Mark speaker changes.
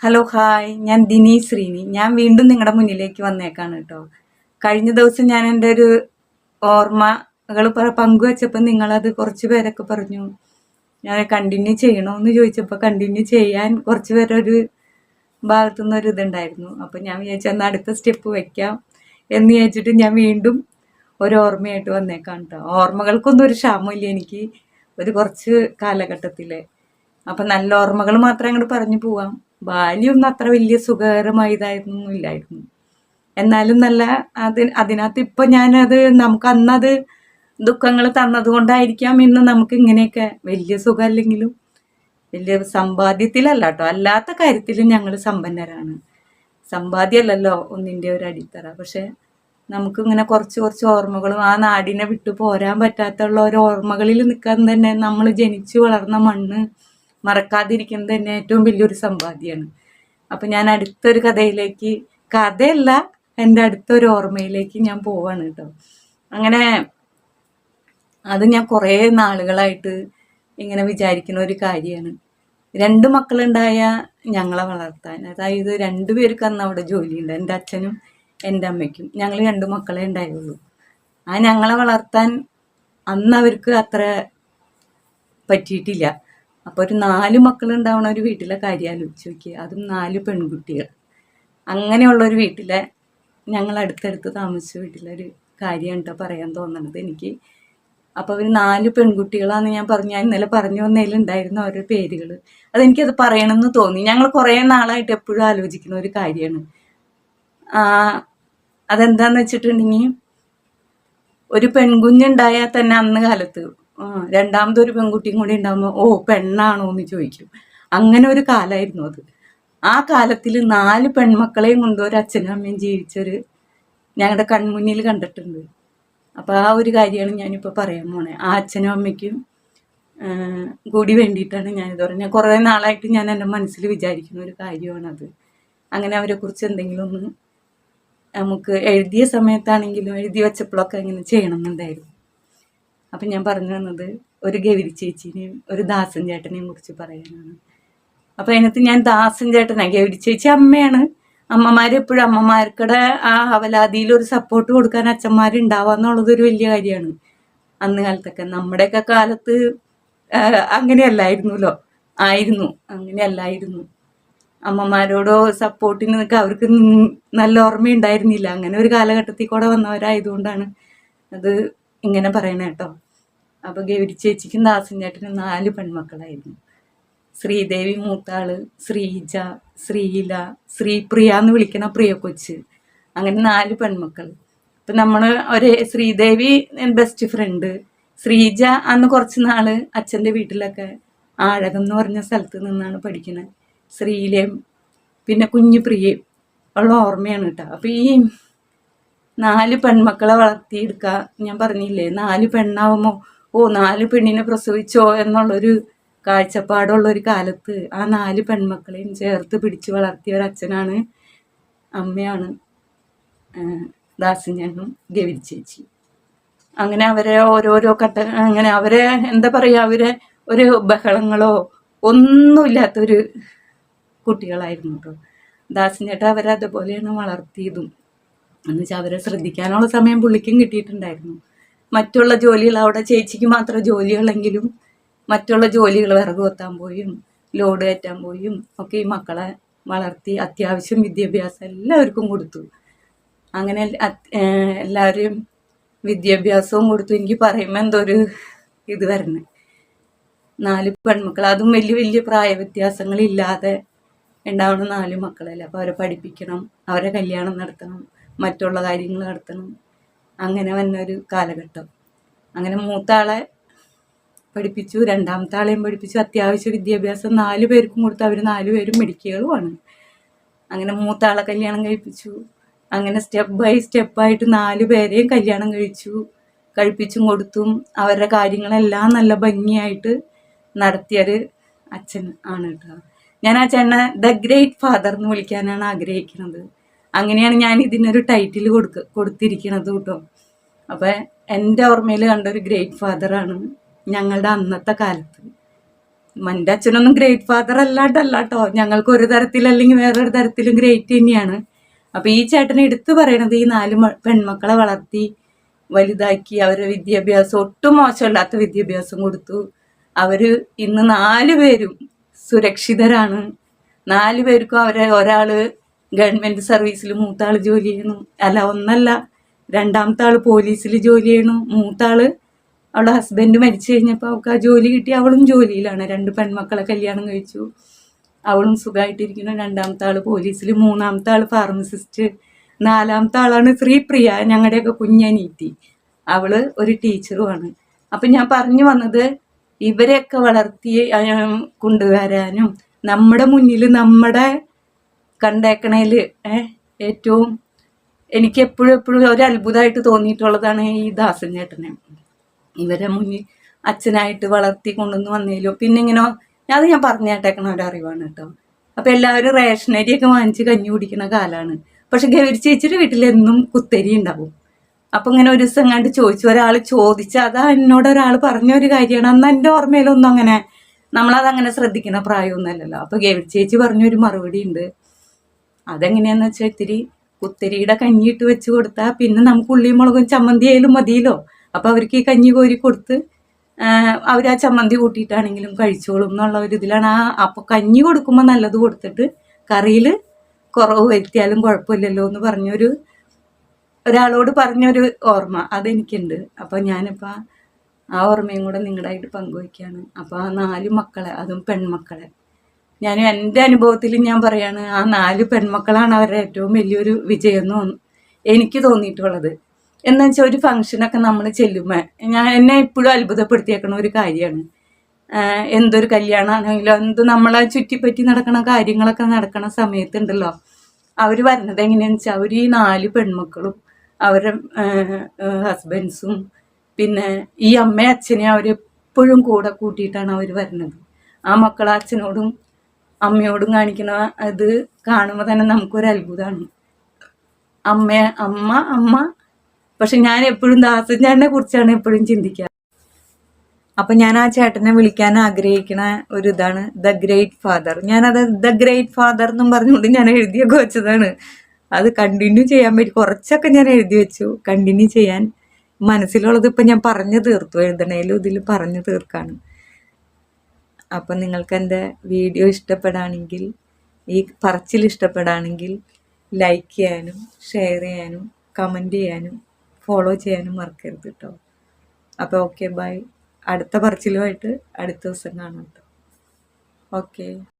Speaker 1: Hello hi, ഞാൻ ദിനി ശ്രീനി. ഞാൻ വീണ്ടും നിങ്ങളുടെ മുന്നിലേക്ക് വന്നേക്കാണ് കേട്ടോ. കഴിഞ്ഞ ദിവസം ഞാൻ എൻ്റെ ഒരു ഓർമ്മകൾ പങ്കുവച്ചപ്പോൾ നിങ്ങളത് കുറച്ച് പേരൊക്കെ പറഞ്ഞു ഞാൻ കണ്ടിന്യൂ ചെയ്യണമെന്ന് ചോദിച്ചപ്പോൾ കണ്ടിന്യൂ ചെയ്യാൻ കുറച്ച് പേരൊരു ഭാഗത്തുനിന്ന് ഒരു ഇതുണ്ടായിരുന്നു. അപ്പം ഞാൻ വിചാരിച്ചു എന്നാൽ അടുത്ത സ്റ്റെപ്പ് വെക്കാം എന്ന് വിചാരിച്ചിട്ട് ഞാൻ വീണ്ടും ഒരു ഓർമ്മയായിട്ട് വന്നേക്കാം കേട്ടോ. ഓർമ്മകൾക്കൊന്നും ഒരു ക്ഷാമമില്ല എനിക്ക് ഒരു കുറച്ച് കാലഘട്ടത്തിലെ. അപ്പം നല്ല ഓർമ്മകൾ മാത്രമേ അങ്ങോട്ട് പറഞ്ഞു പോവാം. ബാല്യമൊന്നും അത്ര വലിയ സുഖകരമായതായിരുന്നൊന്നും ഇല്ലായിരുന്നു. എന്നാലും നല്ല അതിനകത്ത് ഇപ്പം ഞാനത് നമുക്ക് അന്നത് ദുഃഖങ്ങൾ തന്നത് കൊണ്ടായിരിക്കാം ഇന്ന് നമുക്ക് ഇങ്ങനെയൊക്കെ വലിയ സുഖമല്ലെങ്കിലും വലിയ സമ്പാദ്യത്തിലല്ല കേട്ടോ, അല്ലാത്ത കാര്യത്തിലും ഞങ്ങൾ സമ്പന്നരാണ്. സമ്പാദ്യമല്ലല്ലോ ഒന്നിൻ്റെ ഒരു അടിത്തറ. പക്ഷെ നമുക്കിങ്ങനെ കുറച്ച് കുറച്ച് ഓർമ്മകളും ആ നാടിനെ വിട്ടു പോരാൻ പറ്റാത്തുള്ള ഓരോ ഓർമ്മകളിൽ നിൽക്കാൻ തന്നെ നമ്മൾ ജനിച്ചു വളർന്ന മണ്ണ് മറക്കാതിരിക്കുന്നത് തന്നെ ഏറ്റവും വലിയൊരു സമ്പാദ്യമാണ്. അപ്പം ഞാൻ അടുത്തൊരു കഥയിലേക്ക്, കഥയല്ല എൻ്റെ അടുത്തൊരു ഓർമ്മയിലേക്ക് ഞാൻ പോവാണ് കേട്ടോ. അങ്ങനെ അത് ഞാൻ കുറേ നാളുകളായിട്ട് ഇങ്ങനെ വിചാരിക്കുന്ന ഒരു കാര്യമാണ്. 2 മക്കളുണ്ടായ ഞങ്ങളെ വളർത്താൻ, അതായത് 2 പേർക്ക് അന്ന് അവിടെ ജോലിയുണ്ട്, എൻ്റെ അച്ഛനും എൻ്റെ അമ്മയ്ക്കും. ഞങ്ങൾ 2 മക്കളെ ഉണ്ടായുള്ളൂ. ആ ഞങ്ങളെ വളർത്താൻ അന്ന് അവർക്ക് അത്ര പറ്റിയിട്ടില്ല. അപ്പോൾ ഒരു 4 മക്കളുണ്ടാവണ ഒരു വീട്ടിലെ കാര്യം ആലോചിച്ച് നോക്കി, അതും 4 പെൺകുട്ടികൾ. അങ്ങനെയുള്ളൊരു വീട്ടിലെ ഞങ്ങൾ അടുത്തടുത്ത് താമസിച്ച വീട്ടിലൊരു കാര്യമാണ് കേട്ടോ പറയാൻ തോന്നണത് എനിക്ക്. അപ്പോൾ അവർ 4 പെൺകുട്ടികളാണെന്ന് ഞാൻ ഇന്നലെ പറഞ്ഞു വന്നതിലുണ്ടായിരുന്നു അവരുടെ പേരുകൾ. അതെനിക്കത് പറയണമെന്ന് തോന്നി. ഞങ്ങൾ കുറേ നാളായിട്ട് എപ്പോഴും ആലോചിക്കുന്ന ഒരു കാര്യമാണ്. അതെന്താന്ന് വെച്ചിട്ടുണ്ടെങ്കിൽ, ഒരു പെൺകുഞ്ഞുണ്ടായാൽ തന്നെ അന്ന് കാലത്ത് രണ്ടാമതൊരു പെൺകുട്ടിയും കൂടി ഉണ്ടാകുമ്പോൾ പെണ്ണാണോ എന്ന് ചോദിക്കും. അങ്ങനെ ഒരു കാലമായിരുന്നു അത്. ആ കാലത്തിൽ 4 പെൺമക്കളെയും കൊണ്ട് ഒരു അച്ഛനും അമ്മയും ജീവിച്ചൊരു ഞങ്ങളുടെ കൺമുന്നിൽ കണ്ടിട്ടുണ്ട്. അപ്പോൾ ആ ഒരു കാര്യമാണ് ഞാനിപ്പോൾ പറയാൻ പോണേ. ആ അച്ഛനും അമ്മയ്ക്കും കൂടി വേണ്ടിയിട്ടാണ് ഞാനിത് പറഞ്ഞത്. കുറേ നാളായിട്ട് ഞാൻ എൻ്റെ മനസ്സിൽ വിചാരിക്കുന്ന ഒരു കാര്യമാണത്. അങ്ങനെ അവരെക്കുറിച്ച് എന്തെങ്കിലും ഒന്ന് നമുക്ക് എഴുതിയ സമയത്താണെങ്കിലും എഴുതി വെച്ചപ്പോഴൊക്കെ ഇങ്ങനെ ചെയ്യണമെന്നുണ്ടായിരുന്നു. അപ്പം ഞാൻ പറഞ്ഞു തന്നത് ഒരു ഗൗരി ചേച്ചീനെയും ഒരു ദാസൻ ചേട്ടനെയും കുറിച്ച് പറയാനാണ്. അപ്പം അതിനകത്ത് ഞാൻ ദാസൻ ചേട്ടനാണ്, ഗൗരി ചേച്ചി അമ്മയാണ്. അമ്മമാരെപ്പോഴും അമ്മമാർക്കിടെ ആ അവലാതിയിൽ ഒരു സപ്പോർട്ട് കൊടുക്കാൻ അച്ഛന്മാരുണ്ടാവുക എന്നുള്ളതൊരു വലിയ കാര്യമാണ് അന്ന് കാലത്തൊക്കെ. നമ്മുടെയൊക്കെ കാലത്ത് അങ്ങനെയല്ലായിരുന്നല്ലോ, അങ്ങനെയല്ലായിരുന്നു. അമ്മമാരോടോ സപ്പോർട്ടിന് നിൽക്കുക അവർക്ക് നല്ല ഓർമ്മയുണ്ടായിരുന്നില്ല. അങ്ങനെ ഒരു കാലഘട്ടത്തിൽ കൂടെ വന്നവരായതുകൊണ്ടാണ് അത് ഇങ്ങനെ പറയണേ കേട്ടോ. അപ്പോൾ ഗൗരി ചേച്ചിക്കും ദാസൻ ചേട്ടനും 4 പെൺമക്കളായിരുന്നു. ശ്രീദേവി മൂത്താള്, ശ്രീജ, ശ്രീല, ശ്രീപ്രിയ എന്ന് വിളിക്കണ പ്രിയ കൊച്ച്, അങ്ങനെ 4 പെൺമക്കൾ. ഇപ്പം നമ്മൾ ശ്രീദേവി ബെസ്റ്റ് ഫ്രണ്ട്, ശ്രീജ അന്ന് കുറച്ച് നാൾ അച്ഛൻ്റെ വീട്ടിലൊക്കെ ആഴകം എന്ന് പറഞ്ഞ സ്ഥലത്ത് നിന്നാണ് പഠിക്കുന്നത്. ശ്രീലയും പിന്നെ കുഞ്ഞു പ്രിയയും ഉള്ള ഓർമ്മയാണ് കേട്ടോ. അപ്പം ഈ 4 പെൺമക്കളെ വളർത്തിയെടുക്കുക, ഞാൻ പറഞ്ഞില്ലേ 4 പെണ്ണാവുമ്പോൾ 4 പെണ്ണിനെ പ്രസവിച്ചോ എന്നുള്ളൊരു കാഴ്ചപ്പാടുള്ളൊരു കാലത്ത് ആ 4 പെൺമക്കളെയും ചേർത്ത് പിടിച്ച് വളർത്തിയ ഒരച്ഛനാണ്, അമ്മയാണ് ദാസൻ ചേട്ടനും ഗൗരി ചേച്ചി. അങ്ങനെ അവരെ ഓരോരോ അങ്ങനെ അവരെ എന്താ പറയുക, അവരെ ഒരു ബഹളങ്ങളോ ഒന്നുമില്ലാത്തൊരു കുട്ടികളായിരുന്നു കേട്ടോ. ദാസൻ ചേട്ടൻ അവരെ അതുപോലെയാണ് വളർത്തിയതും. എന്നുവെച്ചാൽ അവരെ ശ്രദ്ധിക്കാനുള്ള സമയം പുള്ളിക്കും കിട്ടിയിട്ടുണ്ടായിരുന്നു. മറ്റുള്ള ജോലികൾ അവിടെ ചേച്ചിക്ക് മാത്രം ജോലികളെങ്കിലും മറ്റുള്ള ജോലികൾ വിറക് കൊത്താൻ പോയും ലോഡ് കയറ്റാൻ പോയും ഒക്കെ ഈ മക്കളെ വളർത്തി അത്യാവശ്യം വിദ്യാഭ്യാസം എല്ലാവർക്കും കൊടുത്തു. അങ്ങനെ എല്ലാവരും വിദ്യാഭ്യാസവും കൊടുത്തു. എനിക്ക് പറയുമ്പോൾ എന്തോ ഒരു ഇത് വരണേ. 4 പെൺമക്കൾ, അതും വലിയ വലിയ പ്രായ വ്യത്യാസങ്ങളില്ലാതെ ഉണ്ടാവുന്ന 4 മക്കളല്ലേ. അപ്പോൾ അവരെ പഠിപ്പിക്കണം, അവരെ കല്യാണം നടത്തണം, മറ്റുള്ള കാര്യങ്ങൾ നടത്തണം. അങ്ങനെ വന്നൊരു കാലഘട്ടം. അങ്ങനെ മൂത്താളെ പഠിപ്പിച്ചു, രണ്ടാമത്തെ ആളെയും പഠിപ്പിച്ചു. അത്യാവശ്യ വിദ്യാഭ്യാസം 4 പേർക്കും കൊടുത്തു. അവർ 4 പേരും മെഡിക്കലുമാണ്. അങ്ങനെ മൂത്താളെ കല്യാണം കഴിപ്പിച്ചു. അങ്ങനെ സ്റ്റെപ്പ് ബൈ സ്റ്റെപ്പായിട്ട് 4 പേരെയും കല്യാണം കഴിപ്പിച്ചും കൊടുത്തും അവരുടെ കാര്യങ്ങളെല്ലാം നല്ല ഭംഗിയായിട്ട് നടത്തിയൊരു അച്ഛൻ ആണ് കേട്ടോ. ഞാൻ ആ ചേട്ടനെ ദ ഗ്രേറ്റ് ഫാദർ എന്ന് വിളിക്കാനാണ് ആഗ്രഹിക്കുന്നത്. അങ്ങനെയാണ് ഞാൻ ഇതിനൊരു ടൈറ്റിൽ കൊടുത്തിരിക്കുന്നത് കേട്ടോ. അപ്പം എൻ്റെ ഓർമ്മയിൽ കണ്ടൊരു ഗ്രേറ്റ് ഫാദറാണ് ഞങ്ങളുടെ അന്നത്തെ കാലത്ത്. എൻ്റെ അച്ഛനൊന്നും ഗ്രേറ്റ് ഫാദർ അല്ലാണ്ടല്ല കേട്ടോ, ഞങ്ങൾക്ക് ഒരു തരത്തിലല്ലെങ്കിൽ വേറൊരു തരത്തിലും ഗ്രേറ്റ് തന്നെയാണ്. അപ്പൊ ഈ ചേട്ടനെ എടുത്തു പറയണത് ഈ 4 പെൺമക്കളെ വളർത്തി വലുതാക്കി അവരുടെ വിദ്യാഭ്യാസം ഒട്ടും മോശമല്ലാത്ത വിദ്യാഭ്യാസം കൊടുത്തു. അവര് ഇന്ന് 4 പേരും സുരക്ഷിതരാണ്. 4 പേർക്കും ഒരാള് ഗവൺമെന്റ് സർവീസിൽ മൂത്താള് ജോലി ചെയ്യുന്നു, അല്ല ഒന്നല്ല, രണ്ടാമത്തെ ആള് പോലീസിൽ ജോലി ചെയ്യണു, മൂത്താള് അവളുടെ ഹസ്ബൻഡ് മരിച്ചു കഴിഞ്ഞപ്പോൾ അവൾക്ക് ആ ജോലി കിട്ടി, അവളും ജോലിയിലാണ്. 2 പെൺമക്കളെ കല്യാണം കഴിച്ചു, അവളും സുഖമായിട്ടിരിക്കുന്നു. രണ്ടാമത്തെ ആള് പോലീസിൽ, മൂന്നാമത്തെ ആള് ഫാർമസിസ്റ്റ്, 4ാമത്തെ ആളാണ് ശ്രീപ്രിയ, ഞങ്ങളുടെയൊക്കെ കുഞ്ഞനീത്തി, അവള് ഒരു ടീച്ചറുമാണ്. അപ്പൊ ഞാൻ പറഞ്ഞു വന്നത്, ഇവരെയൊക്കെ വളർത്തി കൊണ്ടുവരാനും നമ്മുടെ മുന്നിൽ നമ്മുടെ കണ്ടേക്കണേല് ഏറ്റവും എനിക്ക് എപ്പോഴും ഒരു അത്ഭുതമായിട്ട് തോന്നിയിട്ടുള്ളതാണ് ഈ ദാസൻ ചേട്ടനെ. ഇവരെ മുന്നിൽ അച്ഛനായിട്ട് വളർത്തി കൊണ്ടുവന്ന് വന്നേലും പിന്നെ ഇങ്ങനെ അത് ഞാൻ പറഞ്ഞു കേട്ടേക്കണ ഒരറിവാണ് കേട്ടോ. അപ്പൊ എല്ലാവരും റേഷനരിയൊക്കെ വാങ്ങിച്ച് കഞ്ഞി കുടിക്കുന്ന കാലാണ്. പക്ഷെ ഗൗരി ചേച്ചിയുടെ വീട്ടിലെന്നും കുത്തരി ഉണ്ടാവും. അപ്പൊ ഇങ്ങനെ ഒരു ദിവസം കണ്ട് ചോദിച്ചു, ഒരാൾ ചോദിച്ചാൽ അതാ എന്നോട് ഒരാൾ പറഞ്ഞ ഒരു കാര്യമാണ്. അന്ന് എൻ്റെ ഓർമ്മയിലൊന്നും അങ്ങനെ നമ്മളതങ്ങനെ ശ്രദ്ധിക്കുന്ന പ്രായമൊന്നുമല്ലല്ലോ. അപ്പൊ ഗൗരി ചേച്ചി പറഞ്ഞൊരു മറുപടി ഉണ്ട്. അതെങ്ങനെയാന്ന് വെച്ചാൽ ഇത്തിരി കുത്തരിയുടെ കഞ്ഞി ഇട്ട് വെച്ച് കൊടുത്താൽ പിന്നെ നമുക്ക് ഉള്ളിയും മുളകും ചമ്മന്തി ആയാലും മതിയല്ലോ. അപ്പൊ അവർക്ക് ഈ കഞ്ഞി കോരി കൊടുത്ത് അവർ ആ ചമ്മന്തി കൂട്ടിയിട്ടാണെങ്കിലും കഴിച്ചോളും എന്നുള്ള ഒരു ഇതിലാണ്. അപ്പൊ കഞ്ഞി കൊടുക്കുമ്പോൾ നല്ലത് കൊടുത്തിട്ട് കറിയിൽ കുറവ് വരുത്തിയാലും കുഴപ്പമില്ലല്ലോ എന്ന് പറഞ്ഞൊരു ഒരാളോട് പറഞ്ഞൊരു ഓർമ്മ അതെനിക്കുണ്ട്. അപ്പൊ ഞാനിപ്പോൾ ആ ഓർമ്മയും കൂടെ നിങ്ങളുടെയായിട്ട് പങ്കുവയ്ക്കാണ്. അപ്പോൾ ആ 4 മക്കളെ, അതും പെൺമക്കളെ, ഞാൻ എൻ്റെ അനുഭവത്തിൽ ഞാൻ പറയാണ്, ആ 4 പെൺമക്കളാണ് അവരുടെ ഏറ്റവും വലിയൊരു വിജയം എന്ന് എനിക്ക് തോന്നിയിട്ടുള്ളത്. എന്ന് വെച്ചാൽ ഒരു ഫംഗ്ഷനൊക്കെ നമ്മൾ ചെല്ലുമ്പോൾ എന്നെ ഇപ്പോഴും അത്ഭുതപ്പെടുത്തിയേക്കണ ഒരു കാര്യമാണ്. എന്തൊരു കല്യാണമാണെങ്കിലും എന്ത് നമ്മളെ ചുറ്റിപ്പറ്റി നടക്കണ കാര്യങ്ങളൊക്കെ നടക്കണ സമയത്തുണ്ടല്ലോ, അവർ വരുന്നത് എങ്ങനെയാണെന്ന് വെച്ചാൽ അവർ ഈ 4 പെൺമക്കളും അവരുടെ ഹസ്ബൻഡ്സും പിന്നെ ഈ അമ്മയും അച്ഛനെയും അവരെപ്പോഴും കൂടെ കൂട്ടിയിട്ടാണ് അവർ വരുന്നത്. ആ മക്കളെ അച്ഛനോടും അമ്മയോടും കാണിക്കുന്ന അത് കാണുമ്പോൾ തന്നെ നമുക്കൊരു അത്ഭുതമാണ്. അമ്മ പക്ഷെ ഞാൻ എപ്പോഴും ദാസൻ ചേട്ടനെ കുറിച്ചാണ് എപ്പോഴും ചിന്തിക്കുക. അപ്പൊ ഞാൻ ആ ചേട്ടനെ വിളിക്കാൻ ആഗ്രഹിക്കുന്ന ഒരു ഇതാണ് ദ ഗ്രേറ്റ് ഫാദർ. ഞാനത് ദ ഗ്രേറ്റ് ഫാദർ എന്നും പറഞ്ഞുകൊണ്ട് ഞാൻ എഴുതിയൊക്കെ വെച്ചതാണ്. അത് കണ്ടിന്യൂ ചെയ്യാൻ പറ്റി, കുറച്ചൊക്കെ ഞാൻ എഴുതി വെച്ചു. കണ്ടിന്യൂ ചെയ്യാൻ മനസ്സിലുള്ളത് ഇപ്പൊ ഞാൻ പറഞ്ഞു തീർത്തു, എഴുതണേലും ഇതിൽ പറഞ്ഞു തീർക്കാണ്. അപ്പൊ നിങ്ങൾക്ക് എൻ്റെ വീഡിയോ ഇഷ്ടപ്പെടുകയാണെങ്കിൽ, ഈ പറച്ചിൽ ഇഷ്ടപ്പെടുകയാണെങ്കിൽ ലൈക്ക് ചെയ്യാനും ഷെയർ ചെയ്യാനും കമൻറ്റ് ചെയ്യാനും ഫോളോ ചെയ്യാനും മറക്കരുത് കേട്ടോ. അപ്പോൾ ഓക്കെ, ബൈ. അടുത്ത പറച്ചിലുമായിട്ട് അടുത്ത ദിവസം കാണാം കേട്ടോ. ഓക്കെ.